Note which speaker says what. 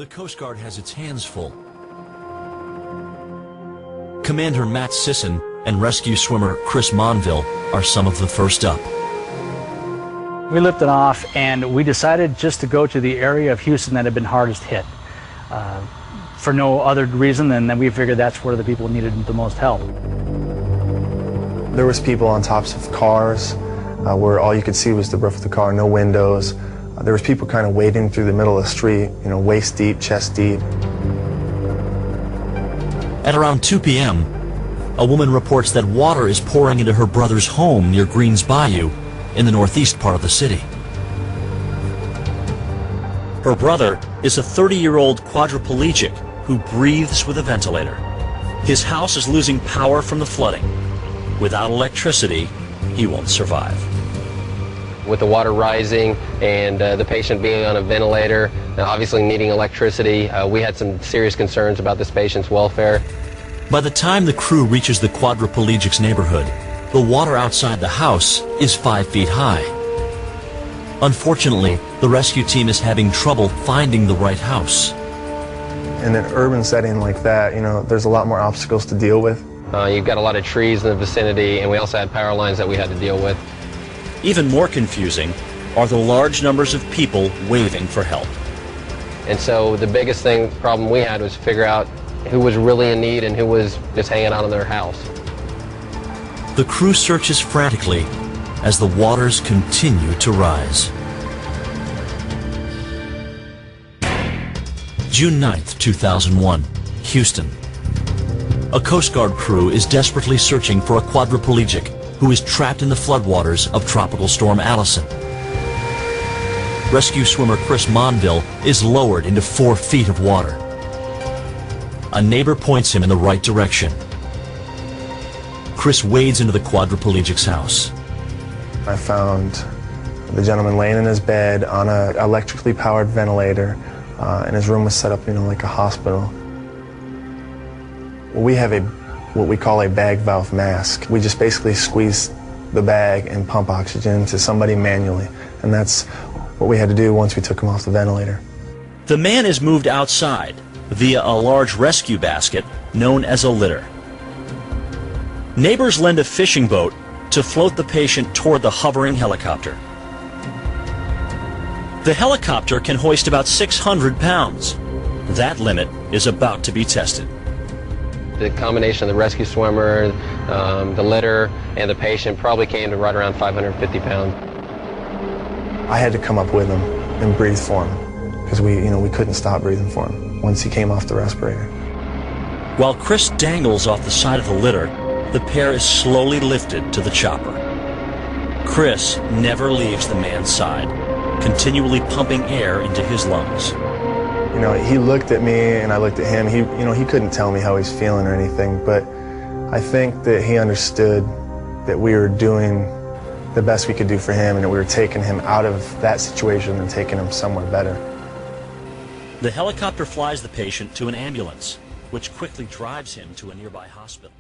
Speaker 1: The Coast Guard has its hands full. Commander Matt Sisson and rescue swimmer Chris Monville are some of the first up.
Speaker 2: We lifted off and we decided just to go to the area of Houston that had been hardest hit. For no other reason than that we figured that's where the people needed the most help.
Speaker 3: There was people on tops of cars where all you could see was the roof of the car, no windows. There was people kind of wading through the middle of the street, you know, waist deep, chest deep.
Speaker 1: At around 2 p.m., a woman reports that water is pouring into her brother's home near Greens Bayou in the northeast part of the city. Her brother is a 30-year-old quadriplegic who breathes with a ventilator. His house is losing power from the flooding. Without electricity, he won't survive.
Speaker 4: With the water rising and the patient being on a ventilator, obviously needing electricity, we had some serious concerns about this patient's welfare.
Speaker 1: By the time the crew reaches the quadriplegic's neighborhood, the water outside the house is 5 feet high. Unfortunately, the rescue team is having trouble finding the right house.
Speaker 3: In an urban setting like that, you know, there's a lot more obstacles to deal with.
Speaker 4: You've got a lot of trees in the vicinity, and we also had power lines that we had to deal with.
Speaker 1: Even more confusing are the large numbers of people waving for help.
Speaker 4: And so the biggest problem we had was to figure out who was really in need and who was just hanging out in their house.
Speaker 1: The crew searches frantically as the waters continue to rise. June 9th, 2001, Houston. A Coast Guard crew is desperately searching for a quadriplegic who is trapped in the floodwaters of Tropical Storm Allison. Rescue swimmer Chris Monville is lowered into 4 feet of water. A neighbor points him in the right direction. Chris wades into the quadriplegic's house.
Speaker 3: I found the gentleman laying in his bed on an electrically powered ventilator, and his room was set up, you know, like a hospital. We have what we call a bag valve mask. We just basically squeeze the bag and pump oxygen to somebody manually, and that's what we had to do once we took him off the ventilator.
Speaker 1: The man is moved outside via a large rescue basket known as a litter. Neighbors lend a fishing boat to float the patient toward the hovering helicopter. The helicopter can hoist about 600 pounds. That limit is about to be tested.
Speaker 4: The combination of the rescue swimmer, the litter, and the patient probably came to right around 550 pounds.
Speaker 3: I had to come up with him and breathe for him because we couldn't stop breathing for him once he came off the respirator.
Speaker 1: While Chris dangles off the side of the litter, the pair is slowly lifted to the chopper. Chris never leaves the man's side, continually pumping air into his lungs.
Speaker 3: You know, he looked at me and I looked at him. He couldn't tell me how he's feeling or anything, but I think that he understood that we were doing the best we could do for him and that we were taking him out of that situation and taking him somewhere better.
Speaker 1: The helicopter flies the patient to an ambulance, which quickly drives him to a nearby hospital.